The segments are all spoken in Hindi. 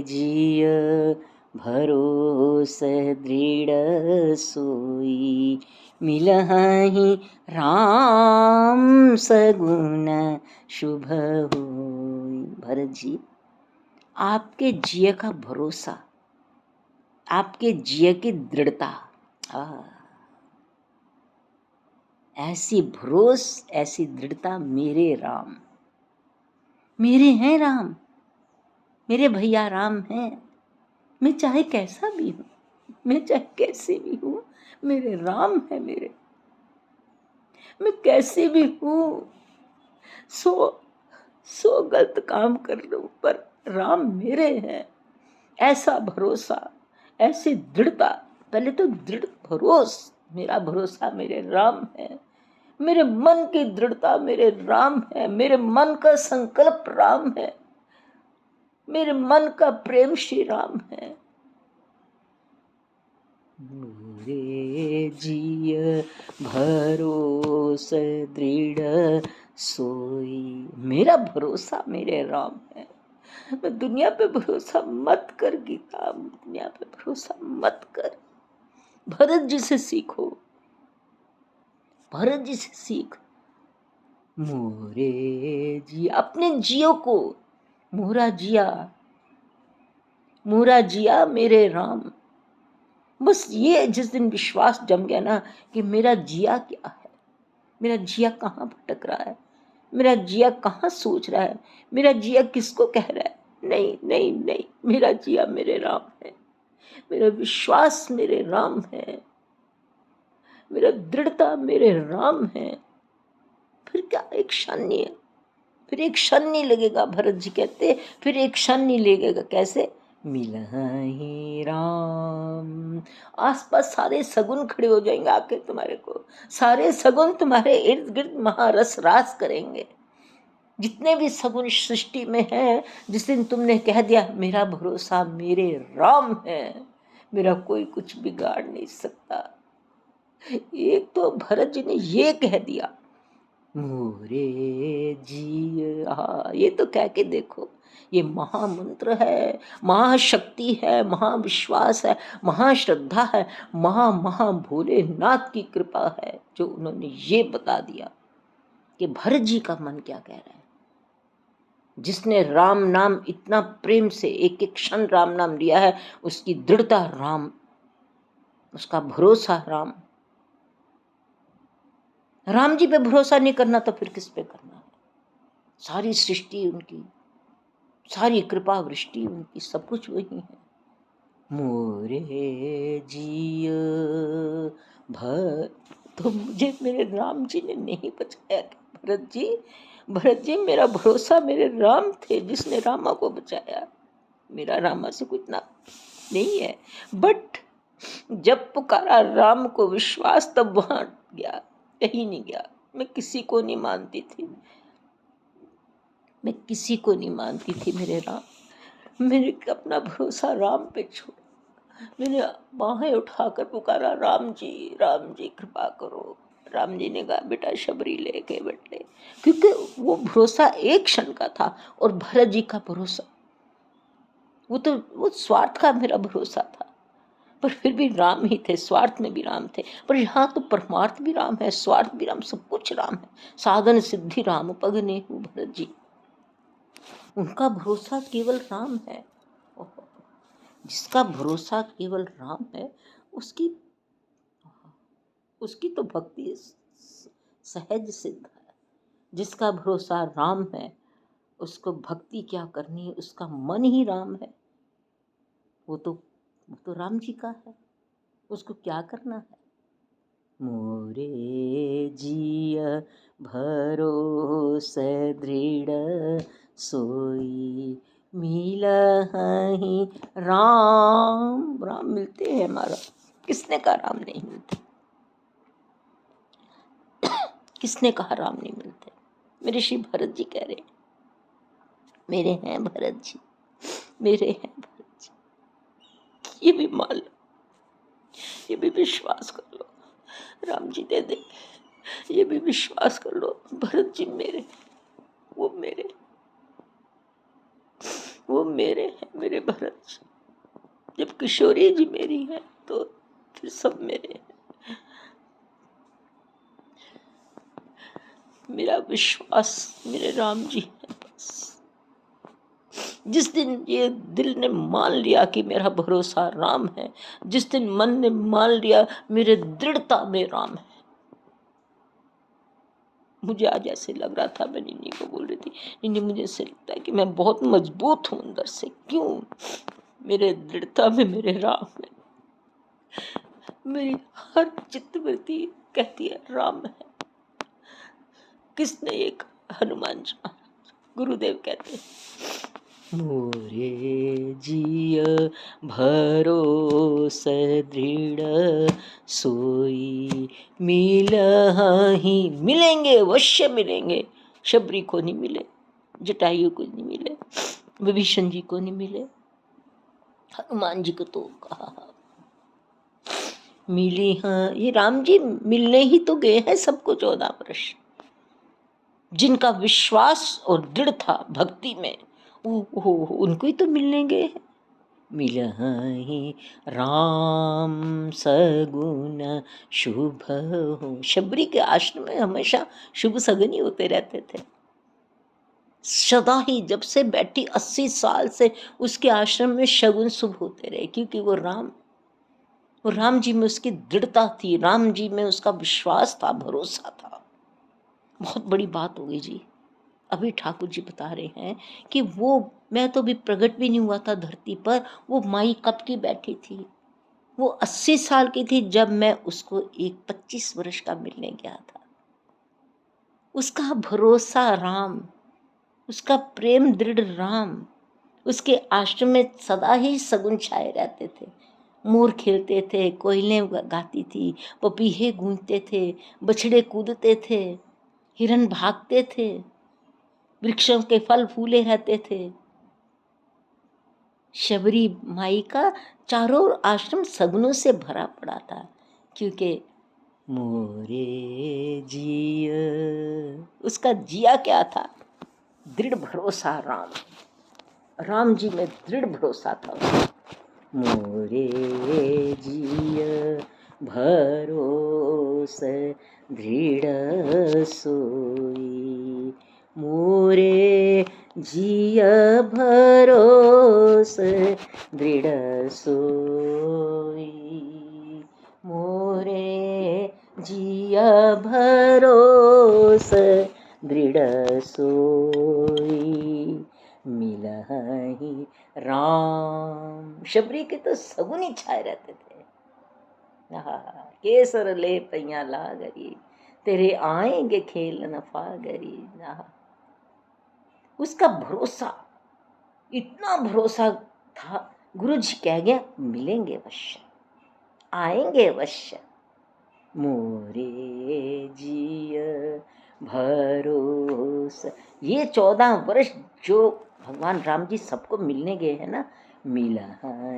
जिय भरोस दृढ़ सोई, मिलहि राम सगुन शुभ होई। भरत जी, आपके जिय का भरोसा, आपके जिय की दृढ़ता, ऐसी भरोस, ऐसी दृढ़ता मेरे राम, मेरे हैं राम, मेरे भैया राम हैं। मैं चाहे कैसा भी हूँ, मैं चाहे कैसे भी हूँ, मेरे राम है मेरे। मैं कैसे भी हूँ, सो गलत काम कर लूं, पर राम मेरे हैं। ऐसा भरोसा, ऐसी दृढ़ता, पहले तो दृढ़ भरोस, मेरा भरोसा मेरे राम है, मेरे मन की दृढ़ता मेरे राम है, मेरे मन का संकल्प राम है, मेरे मन का प्रेम श्री राम है। मेरे जिय भरोस दृढ़ सोई, मेरा भरोसा मेरे राम है। मैं दुनिया पे भरोसा मत कर गीता, दुनिया पे भरोसा मत कर। भरत जी से सीखो, भरत जी से सीख। मोरे जी, अपने जियो को, मोरा जिया, मोरा जिया मेरे राम। बस ये जिस दिन विश्वास जम गया ना कि मेरा जिया क्या है, मेरा जिया कहाँ भटक रहा है, मेरा जिया कहाँ सोच रहा है, मेरा जिया किसको कह रहा है, नहीं नहीं नहीं, मेरा जिया मेरे राम है, मेरा विश्वास मेरे राम है, मेरा दृढ़ता मेरे राम है। फिर क्या एक क्षण नहीं है, फिर एक क्षण नहीं लगेगा। भरत जी कहते फिर एक क्षण नहीं लगेगा। कैसे? मिलहि राम, आसपास सारे सगुन खड़े हो जाएंगे आके तुम्हारे को, सारे सगुन तुम्हारे इर्द गिर्द महारस रास करेंगे। जितने भी सगुन सृष्टि में हैं, जिस दिन तुमने कह दिया मेरा भरोसा मेरे राम है, मेरा कोई कुछ बिगाड़ नहीं सकता। एक तो भरत जी ने ये कह दिया, मोरे जी, हाँ ये तो कह के देखो, ये महामंत्र है, महाशक्ति है, महाविश्वास है, महाश्रद्धा है, महा भोलेनाथ की कृपा है जो उन्होंने ये बता दिया कि भरत जी का मन क्या कह रहा है। जिसने राम नाम इतना प्रेम से एक एक क्षण राम नाम लिया है, उसकी दृढ़ता राम, उसका भरोसा राम। राम जी पे भरोसा नहीं करना तो फिर किस पे करना है? सारी सृष्टि उनकी, सारी कृपा वृष्टि उनकी, सब कुछ वही है। मोरे जिय भर, तो मुझे मेरे राम जी ने नहीं बचाया। भरत जी मेरा भरोसा मेरे राम थे, जिसने रामा को बचाया। मेरा रामा से कुछ ना नहीं है, बट जब पुकारा राम को विश्वास, तब वहां गया, कहीं नहीं गया। मैं किसी को नहीं मानती थी, मैं किसी को नहीं मानती थी मेरे राम। मैंने अपना भरोसा राम पे छोड़ा, मैंने बाहें उठाकर पुकारा राम जी कृपा करो। राम जी ने कहा बेटा शबरी लेके बैठ ले, क्योंकि वो भरोसा एक क्षण का था। और भरत जी का भरोसा वो स्वार्थ का मेरा भरोसा था, पर फिर भी राम ही थे, स्वार्थ में भी राम थे। पर यहाँ तो परमार्थ भी राम है, स्वार्थ भी राम, सब कुछ राम है। साधन सिद्धि राम पग नेहु भरत जी, उनका भरोसा केवल राम है। जिसका भरोसा केवल राम है, उसकी तो भक्ति सहज सिद्ध है। जिसका भरोसा राम है, उसको भक्ति क्या करनी है, उसका मन ही राम है। वो तो राम जी का है, उसको क्या करना है। मोरे जिय भरोस दृढ़ सोई, मिलहि राम। राम मिलते हैं हमारा, किसने कहा राम नहीं मिलते? किसने कहा राम नहीं मिलते? मेरे श्री भरत जी कह रहे, मेरे हैं भरत जी, मेरे हैं भरत जी। ये भी मान लो, ये भी विश्वास कर लो, राम जी दे दे। ये भी विश्वास कर लो, भरत जी मेरे, वो मेरे, वो मेरे हैं, मेरे भरत जी। जब किशोरी जी मेरी है तो फिर सब मेरे हैं। मेरा विश्वास मेरे राम जी है बस। जिस दिन ये दिल ने मान लिया कि मेरा भरोसा राम है, जिस दिन मन ने मान लिया मेरे दृढ़ता में राम है। मुझे आज ऐसे लग रहा था, मैं निन्नी को बोल रही थी, निन्नी मुझे ऐसे लगता है कि मैं बहुत मजबूत हूं अंदर से। क्यों? मेरे दृढ़ता में मेरे राम है। मेरी हर चित्तवृत्ति कहती है राम है। किसने एक हनुमान जी गुरुदेव कहते हैं, मोरे जिय भरोस दृढ़ सोई मिलहि। मिलेंगे, अवश्य मिलेंगे। शबरी को नहीं मिले, जटायु को नहीं मिले, विभीषण जी को नहीं मिले, हनुमान जी को तो कहा मिली। हाँ, ये राम जी मिलने ही तो गए हैं सबको 14 वर्ष। जिनका विश्वास और दृढ़ था भक्ति में, उनको ही तो मिलने गए हैं। मिलहि राम सगुन शुभ हो। शबरी के आश्रम में हमेशा शुभ सगुन ही होते रहते थे सदा ही। जब से बैठी 80 साल से उसके आश्रम में शगुन शुभ होते रहे, क्योंकि वो राम जी में उसकी दृढ़ता थी, राम जी में उसका विश्वास था, भरोसा था। बहुत बड़ी बात हो गई जी। अभी ठाकुर जी बता रहे हैं कि वो, मैं तो अभी प्रकट भी नहीं हुआ था धरती पर, वो माई कब की बैठी थी। वो 80 साल की थी जब मैं उसको एक 25 वर्ष का मिलने गया था। उसका भरोसा राम, उसका प्रेम दृढ़ राम। उसके आश्रम में सदा ही सगुन छाए रहते थे। मोर खेलते थे, कोयलें गाती थी, पपीहे गूंजते थे, बछड़े कूदते थे, हिरन भागते थे, वृक्षों के फल फूले रहते थे। शबरी माई का चारों आश्रम सगुनों से भरा पड़ा था, क्योंकि मोरे जिया, उसका जिया क्या था? दृढ़ भरोसा राम। राम जी में दृढ़ भरोसा था। मोरे जिया भरोस दृढ़ सोई, मोरे जिया भरोस दृढ़ सोई, मोरे जिया भरोस दृढ़ सोई, मिलहि राम। शबरी के तो सगुन ही छाए रहते थे। केसर ले पैया लागरी, तेरे आएंगे खेल नफा गरी। उसका भरोसा, इतना भरोसा था। गुरु जी कह गया मिलेंगे अवश्य, आएंगे अवश्य। मोरे जिय भरोस। ये 14 वर्ष जो भगवान राम जी सबको मिलने गए हैं ना, मिला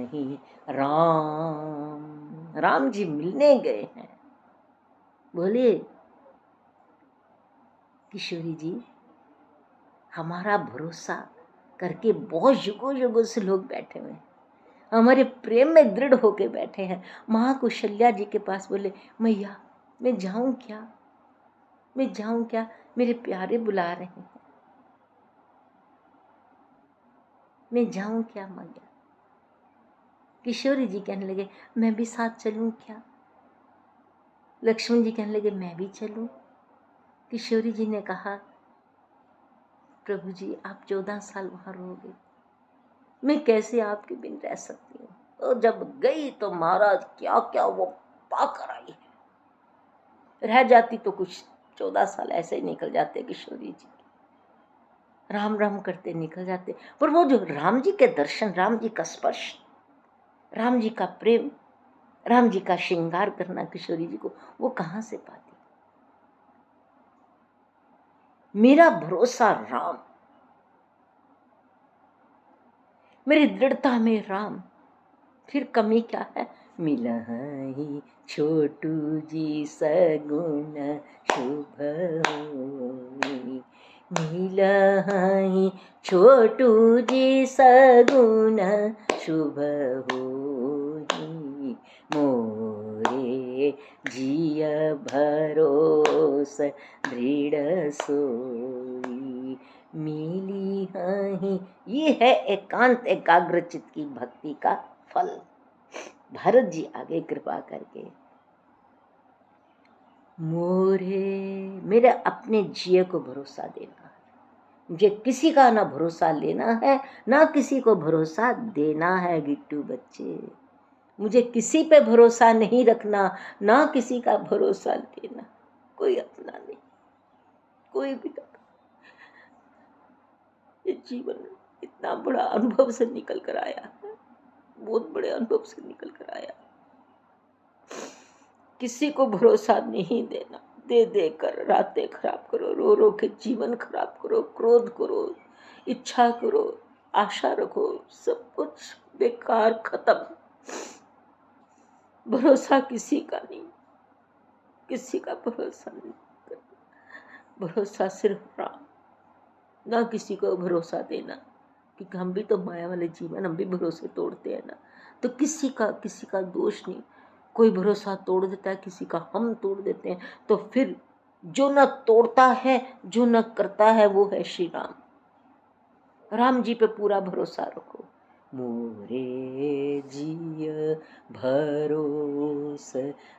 ही राम जी मिलने गए हैं। बोले किशोरी जी, हमारा भरोसा करके बहुत युगों युगों से लोग बैठे हुए हैं, हमारे प्रेम में दृढ़ होके बैठे हैं। महाकुशल्या जी के पास बोले मैया मैं जाऊं क्या, मैं जाऊं क्या, मेरे प्यारे बुला रहे हैं, मैं जाऊं क्या मैया। किशोरी जी कहने लगे मैं भी साथ चलूं क्या। लक्ष्मण जी कहने लगे मैं भी चलूं। किशोरी जी ने कहा प्रभु जी आप 14 साल वहां रहोगे, मैं कैसे आपके बिन रह सकती हूँ। तो जब गई तो महाराज क्या क्या वो पाकर आई है। रह जाती तो कुछ 14 साल ऐसे ही निकल जाते किशोरी जी, राम राम करते निकल जाते। पर वो जो राम जी के दर्शन, राम जी का स्पर्श, राम जी का प्रेम, राम जी का श्रृंगार करना किशोरी जी को वो कहाँ से पाती। मेरा भरोसा राम, मेरी दृढ़ता में राम, फिर कमी क्या है। मिलहि छोटू जी सगुन शुभ होई, मिलहि छोटू जी सगुन शुभ होई, मोरे जिय भरोस दृढ़ सोई, मिली हहीं। ये है एकांत एकाग्र चित्त की भक्ति का फल। भरत जी आगे कृपा करके, मोरे मेरे अपने जिये को भरोसा देना है, मुझे किसी का ना भरोसा लेना है ना किसी को भरोसा देना है। गिट्टू बच्चे, मुझे किसी पे भरोसा नहीं रखना, ना किसी का भरोसा लेना, कोई अपना नहीं, कोई भी अपना। ये जीवन इतना बड़ा अनुभव से निकल कर आया है, बहुत बड़े अनुभव से निकल कर आया। किसी को भरोसा नहीं देना, दे दे कर रातें खराब करो, रो रो के जीवन खराब करो, क्रोध करो, इच्छा करो, आशा रखो, सब कुछ बेकार खत्म। भरोसा किसी का नहीं, किसी का भरोसा नहीं करना, भरोसा सिर्फ राम। ना किसी को भरोसा देना, क्योंकि हम भी तो माया वाले जीवन, हम भी भरोसे तोड़ते हैं ना। तो किसी का दोष नहीं, कोई भरोसा तोड़ देता है, किसी का हम तोड़ देते हैं। तो फिर जो न तोड़ता है, जो न करता है, वो है श्री राम। राम जी पे पूरा भरोसा रखो। मोरे जिय भरोस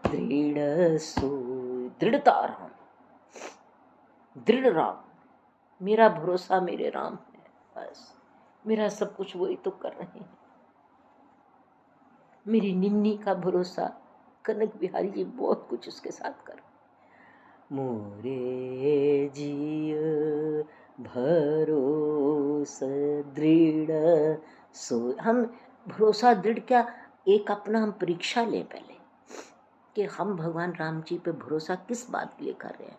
दृढ़ सोई, दृढ़ता राम, दृढ़ राम। मेरा भरोसा मेरे राम है, बस मेरा सब कुछ वही तो कर रहे हैं। मेरी निन्नी का भरोसा कनक बिहारी जी बहुत कुछ उसके साथ कर। मोरे जिय भरोस दृढ़ सो, हम भरोसा दृढ़ क्या, एक अपना हम परीक्षा लें पहले कि हम भगवान राम जी पे भरोसा किस बात के लिए कर रहे हैं,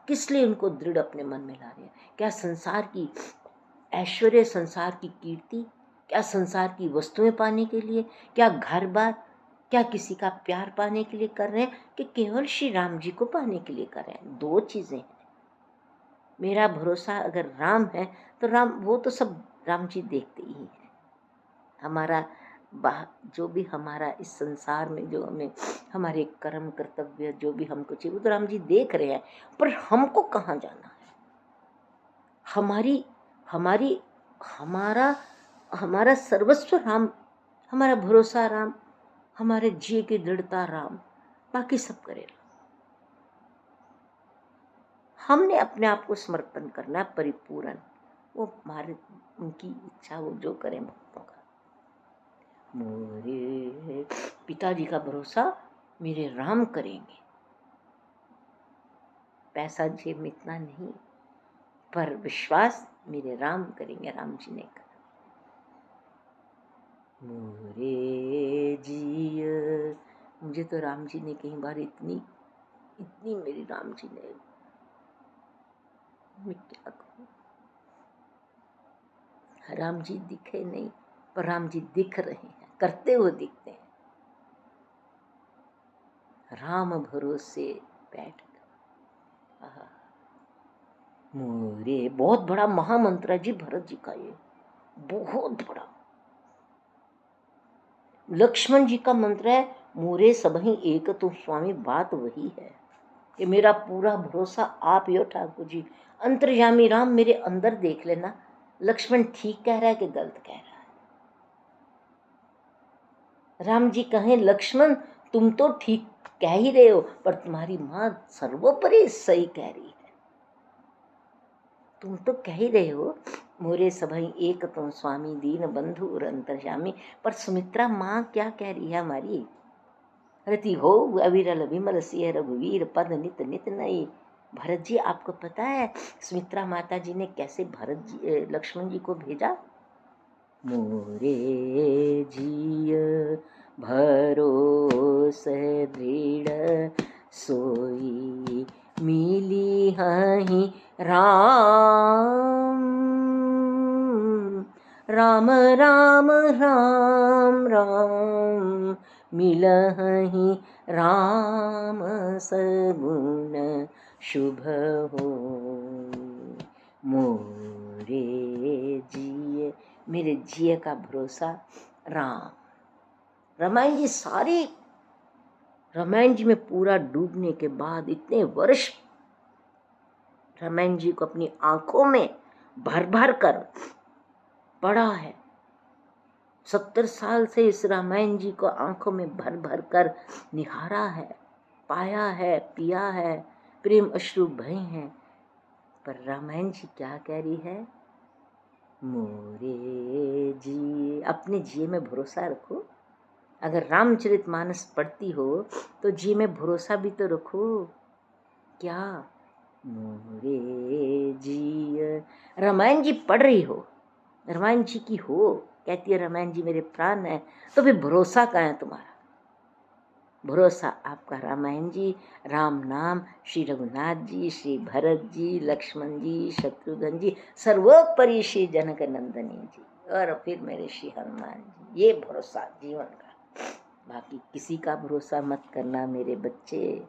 किस लिए उनको दृढ़ अपने मन में ला रहे हैं। क्या संसार की ऐश्वर्य, संसार की कीर्ति, क्या संसार की वस्तुएं पाने के लिए, क्या घर बार, क्या किसी का प्यार पाने के लिए कर रहे हैं, कि केवल श्री राम जी को पाने के लिए कर रहे हैं। दो चीजें हैं। मेरा भरोसा अगर राम है तो राम, वो तो सब राम जी देखते ही हैं। हमारा जो भी हमारा इस संसार में जो हमें हमारे कर्म कर्तव्य जो भी हमको चाहिए, वो तो राम जी देख रहे हैं। पर हमको कहाँ जाना है, हमारी हमारी हमारा हमारा सर्वस्व राम, हमारा भरोसा राम, हमारे जिये की दृढ़ता राम, बाकी सब करेगा। हमने अपने आप को समर्पण करना है परिपूर्ण, वो हमारे उनकी इच्छा, वो जो करें भक्तों का। मोरे पिताजी का भरोसा मेरे राम करेंगे, पैसा जेब में इतना नहीं, पर विश्वास मेरे राम करेंगे, राम जी ने कहा। मोरे जिय, मुझे तो राम जी ने कई बार इतनी मेरी राम जी ने, मैं क्या कहूँ, राम जी दिखे नहीं पर राम जी दिख रहे हैं, करते हुए दिखते हैं। राम भरोसे बैठ गए। मोरे बहुत बड़ा महामंत्र है जी भरत जी का, ये बहुत बड़ा। लक्ष्मण जी का मंत्र है, मोरे सबहि एक तो स्वामी, बात वही है कि मेरा पूरा भरोसा आप ही हो ठाकुर जी। अंतर्यामी राम मेरे अंदर देख लेना, लक्ष्मण ठीक कह रहा है कि गलत कह रहा है। राम जी कहें, लक्ष्मण तुम तो ठीक कह ही रहे हो, पर तुम्हारी माँ सर्वोपरि सही कह रही है। तुम तो कह ही रहे हो मोरे सभई एक तुम स्वामी, दीन बंधु और अंतर्यामी, पर सुमित्रा माँ क्या कह रही है हमारी, रति हो अविरल विमल सिंह रघुवीर पद नित नित नई। भरत जी आपको पता है सुमित्रा माता जी ने कैसे भरत जी लक्ष्मण जी को भेजा? मोरे जिय भरोस दृढ़ सोई, मिली हहीं राम, राम राम राम राम, मिलहि राम सगुन शुभ होई, मोरे जिए, मेरे जिए का भरोसा राम। रामायण जी सारी, रामायण जी में पूरा डूबने के बाद इतने वर्ष रामायण जी को अपनी आंखों में भर भर कर पढ़ा है। 70 साल से इस रामायण जी को आंखों में भर भर कर निहारा है, पाया है, पिया है, प्रेम अश्रु भय हैं। पर रामायण जी क्या कह रही है? मोरे जिए, अपने जिए में भरोसा रखो। अगर रामचरितमानस पढ़ती हो तो जी में भरोसा भी तो रखो। क्या? मोरे जी, रामायण जी पढ़ रही हो, रामायण जी की हो, कहती है रामायण जी मेरे प्राण है, तो फिर भरोसा कहाँ है तुम्हारा? भरोसा आपका रामायण जी, राम नाम, श्री रघुनाथ जी, श्री भरत जी, लक्ष्मण जी, शत्रुघ्न जी, सर्वोपरि श्री जनक नंदनी जी, और फिर मेरे श्री हनुमान जी। ये भरोसा जीवन का। बाकी किसी का भरोसा मत करना मेरे बच्चे।